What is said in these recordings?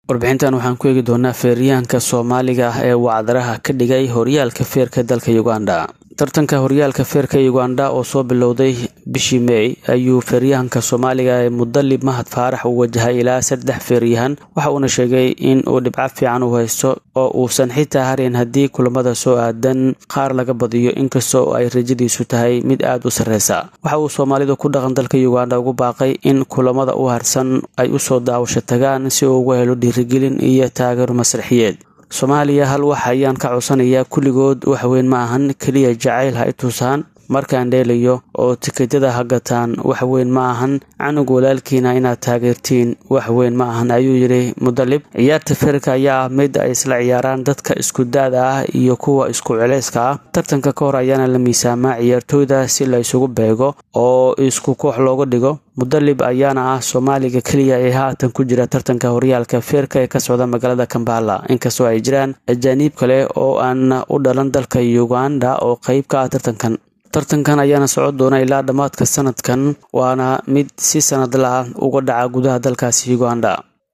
warbixintan waxaan ku eegi doonaa feeryahanka Soomaaliga ah ee wacdaraha ka dhigay horyaalka feerka dalka Uganda. tartanka horyaalka feerka Uganda oo soo bilowday bishii May ayuu feeryahanka Soomaaliga ee Mudalib Mahad Faarax u wajahay ilaa 3 feeryahan waxa uu sheegay in uu dhibco fiican u haysto oo uusan xitaa harin hadii kulamada soo aadan qaar laga badiyo inkastoo ay rajadiisu tahay mid aad u sareysa. waxa uu Soomaalida ku dhaqan dalka Uganda ugu baaqay in kulamada u harsan ay u soo daawasho tagaan si uu ugu helo dhiirigelin iyo taageero masraxiyeed. Soomaaliya hal wax ayaan ka codsanayaa kulligood wax weyn ma ahan kaliya jacayl ha itusaan markaan dheelayo oo tikeetada hagataan wax weyn ma ahan anigu walaalkiina inaad taageertiin wax weyn ma ahan ayuu yiri Mudalib. ciyaarta feerka ayaa mid ay isla ciyaaraan dadka isku daada ah iyo kuwa isku culeyska ah. tartanka ka hor ayaana la miisaamaa ciyaartooyda si la isugu beego oo isku koox looga dhigo. Mudalib ayaana ah Soomaaliga kaliya ee haatan ku jira tartanka horyaalka feerka ee ka socda magaalada Kampala inkastoo ay jiraan ajaanib kale oo aan u dhalan dalka Uganda oo qayb ka ah tartankan ayaana socon doona ilaa dhamaadka sanadkan waana mid si sanadla ah uga dhaca gudaha dalkaasi Uganda.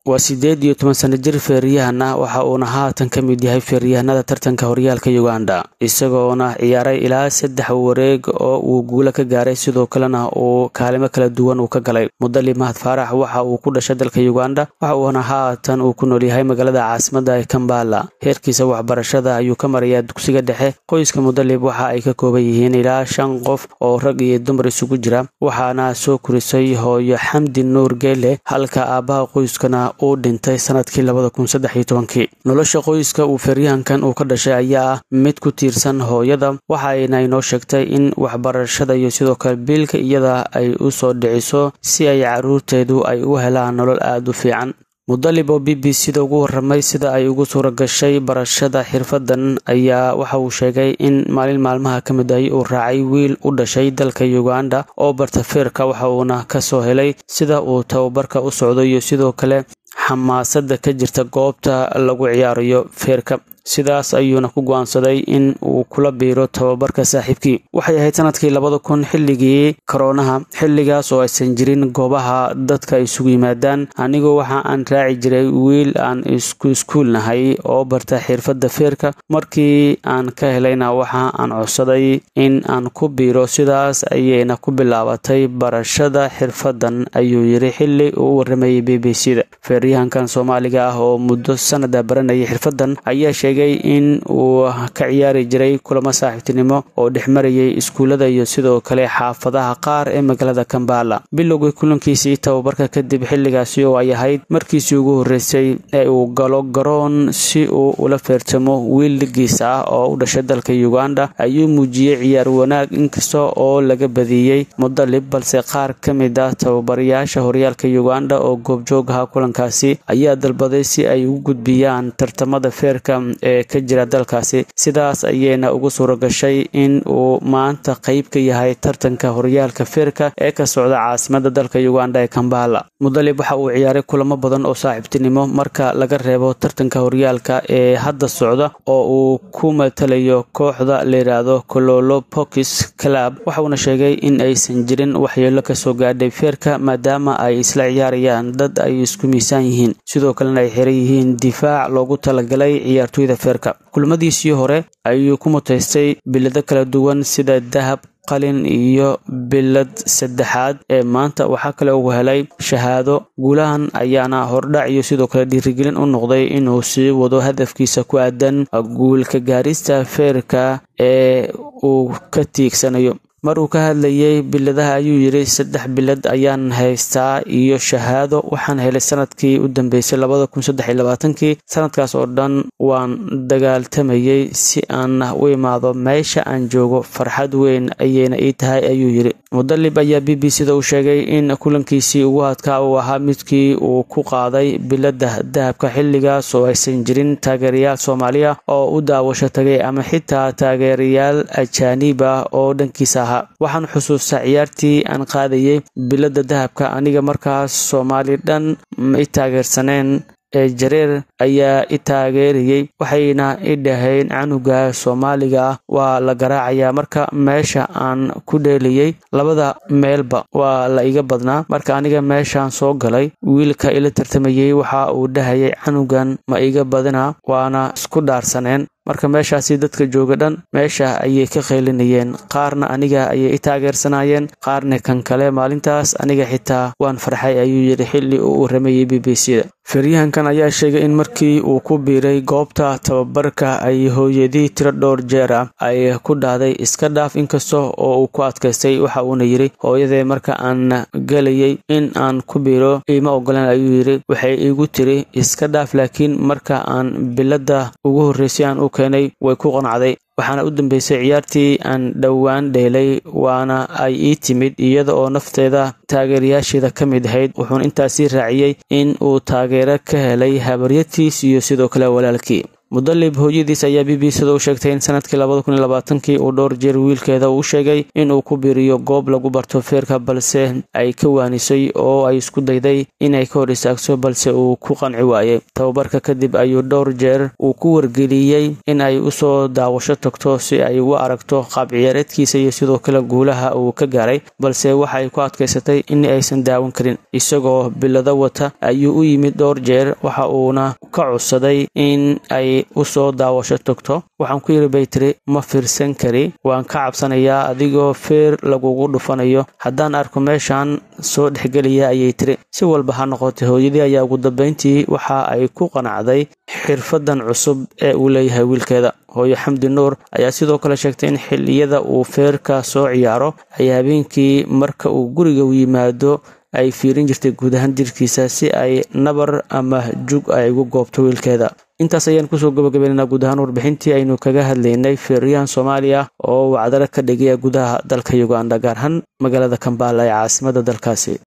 waa 18 sano jir feeryahan ah waxa uu haatan ka mid yahay feeryahanada tartanka horyaalka Uganda isagoona ciyaaray ilaa 3 wareeg oo uu guul ka gaaray sidoo kalena uu kaalmo kala duwan u ka galay. Mudalib Mahad Faarax waxa uu ku dhashay dalka Uganda waxa uu haatan uu ku nool yahay magaalada caasimadda ee Kampala. heerkiisa waxbarashada ayuu ka marayaa dugsiga dhexe. qoyska Mudalib waxa ay ka kooban yihiin ilaa 5 qof oo rag iyo dumar isugu jira waxaana soo kurisay hooyo Xamdi Nuur Geele halka aabaha qoyskana uu dhintay sanadkii 2013. nolosha qoyska uu feeryahankan uu ka dhashay ayaa mid ku tiirsan hooyada waxayna inoo sheegtay in waxbarashada iyo sidoo kale biilka iyada ay u soo dhiciso si ay caruurteedu ay u helaan nolol aad u fiican. Mudalib oo BBC ugu waramay sida ay ugu suura gashay barashada xirfadan ayaa waxa uu sheegay in maalin maalmaha ka mid ah uu raacay wiil u dhashay dalka Uganda oo barta feerka waxa uuna ka soo helay sida uu tababarka u socdo iyo sidoo kale xamaasadda ka jirta goobta lagu ciyaarayo feerka. sidaas ayuuna ku go'aansaday in uu kula biiro tababarka saaxiibkii. waxay ahayd sanadkii 2000 xilligii koroonaha xilligaas oo aysan jirin goobaha dadka isugu yimaadaan. anigu waxa aan raaci jiray wiil aan iskuulnahay oo barta xirfadda feerka. markii aan ka helayna waxa aan codsaday in aan ku biiro sidaas ayayna ku bilaabatay barashada xirfadan ayuu yiri xilli uu waramayay BBC-da. feeryahankan Soomaaliga ah oo muddo sanad baranayay xirfadan ayaa sheegay in uu ka ciyaari jiray kulamo saaxiibtinimo oo dhexmarayay iskuulada iyo sidoo kale xaafadaha qaar ee magaalada Kampala. bilowgii kulankiisii tababarka kadib xilligaasi oo ay ahayd markiisii ugu horeysay ee uu galo garoon si uu ula feertamo wiil ligiisa ah oo u dhashay dalka Uganda ayuu muujiyay ciyaar wanaag inkastoo oo laga badiyay Mudalib balse qaar ka mid ah tababarayaasha horyaalka Uganda oo goobjoogaha kulankaasi ayaa dalbaday si ay u gudbiyaan tartamada feerka ee ka jira dalkaasi. sidaas ayayna ugu suura gashay in uu maanta qayb ka yahay tartanka horyaalka feerka ee ka socda caasimadda dalka Uganda ee Kampala. Mudalib waxa uu ciyaaray kulamo badan oo saaxiibtinimo marka laga reebo tartanka horyaalka ee hadda socda oo uu ku matalayo kooxda la yiraahdo Kololo Pokis Club. waxa uu sheegay in aysan jirin waxyeello ka soo gaadhay feerka maadaama ay isla ciyaarayaan dad ay isku miisaan yihiin sidoo kalena ay xiran yihiin difaac loogu talagalay ciyaartooyda feerka. kulamadiisii hore ayuu ku mutaystay bilado kala duwan sida dahab qalin iyo bilad saddexaad ee maanta waxa kale uu helay shahaado. guulahan ayaana hordhac iyo sidoo kale dhiirigelin u noqday inuu sii wado hadafkiisa ku aadan guul ka gaarista feerka ee uu ka tiigsanayo. mar uu ka hadlayay biladaha ayuu yiri 3 bilad ayaan haystaa iyo shahaado waxaan helay sanadkii u dambeysay 2023 sanadkaas oo dhan waan dagaaltamayay si aan u imaado meesha aan joogo farxad weyn ayayna ii tahay ayuu yiri. Mudalib ayaa BBC-da u sheegay in kulankiisii ugu adkaa uu ahaa midkii uu ku qaaday bilada dahabka xilligaas oo aysan jirin taageerayaal Soomaaliya oo u daawasho tagay ama xitaa taageerayaal ajaanib ah oo dhankiisa ah. waxaan xusuustaa ciyaartii aan qaadayay bilada dahabka aniga markaas Soomaali dhan ma taageersaneen ee jareer ayaa i taageerayay, waxayna i dhaheen canuga Soomaaliga waa la garaacayaa. Marka meesha aan ku dheeliyay labada meelba waa la iga badnaa. Marka aniga meeshaan soo galay, wiilka ila tartamayay waxa uu dhahayay canugan ma iga badana, waana isku dhaarsaneen. Marka meeshaasi dadka jooga dhan meesha ayay ka qeylinayeen, qaarna aniga ayay i taageersanayeen, qaarna kan kale. Maalintaas aniga xitaa waan farxay, ayuu yiri xilli uu rameeyay BBC-da. Feeryahankan ayaa sheegay in markii uu ku biiray goobta tababarka ay hooyadii tiro dhowr jeer ay ku dhahday iska dhaaf, inkasta oo uu ku adkaystay. Waxa uuna yiri hooyadee marka aan galayay in aan ku biiro ima ogolaan, ayuu yiri. Waxay igu tiri iska dhaaf, laakiin marka aan bilada ugu horeysay aan u keenay way ku qanacday. Waxaana u dambeysay ciyaartii aan dhowaan dheelay, waana ay ii timid iyada oo nafteeda taageerayaasheeda ka mid ahayd. Wuxuuna intaasi raaciyay in uu taageero ka helay habaryartiis iyo sidoo kale walaalkii. Mudalib hooyadiis ayaa BBC-da u sheegtay in sanadkii 2020 uu dhowr jeer wiilkeeda u sheegay in uu ku biiriyo goob lagu barto feerka, balse ay ka waanisay oo ay isku dayday inay ka hor istaagto, balse uu ku qanci waayay. Tababarka kadib ayuu dhowr jeer uu ku wargeliyay in ay u soo daawasho tagto si ay u aragto qaab ciyaareedkiisa iyo sidoo kale guulaha uu ka gaaray, balse waxay ku adkaysatay in aysan daawan karin. Isagoo bilada wata ayuu u yimid dhowr jeer, waxa uuna ka codsaday in ay u soo daawasho tagto. Waxaan ku yiri bay tiri ma fiirsan kari, waan ka cabsanayaa adigoo feer lagugu dhufanayo, haddaan arko meeshaan soo dhexgelaya, ayay tiri. Si walba ha noqotay, hooyadii ayaa ugu dambeyntii waxa ay ku qanacday xirfadan cusub ee uu leeyahay wiilkeeda. Hooyo Xamdi Nuur ayaa sidoo kale sheegtay in xilliyada uu feerka soo ciyaaro ay habeenkii marka uu guriga u yimaado ay fiirin jirtay guud ahaan jirkiisa si ay nabar ama jug ay ugu goobto wiilkeeda. Intaas ayaan kusoo gabagabeynaa guud ahaan warbixintii aynu kaga hadlaynay feeryahan Soomaaliya oo wacdara ka dhigaya gudaha dalka Uganda, gaar ahaan magaalada Kampala ee caasimadda dalkaasi.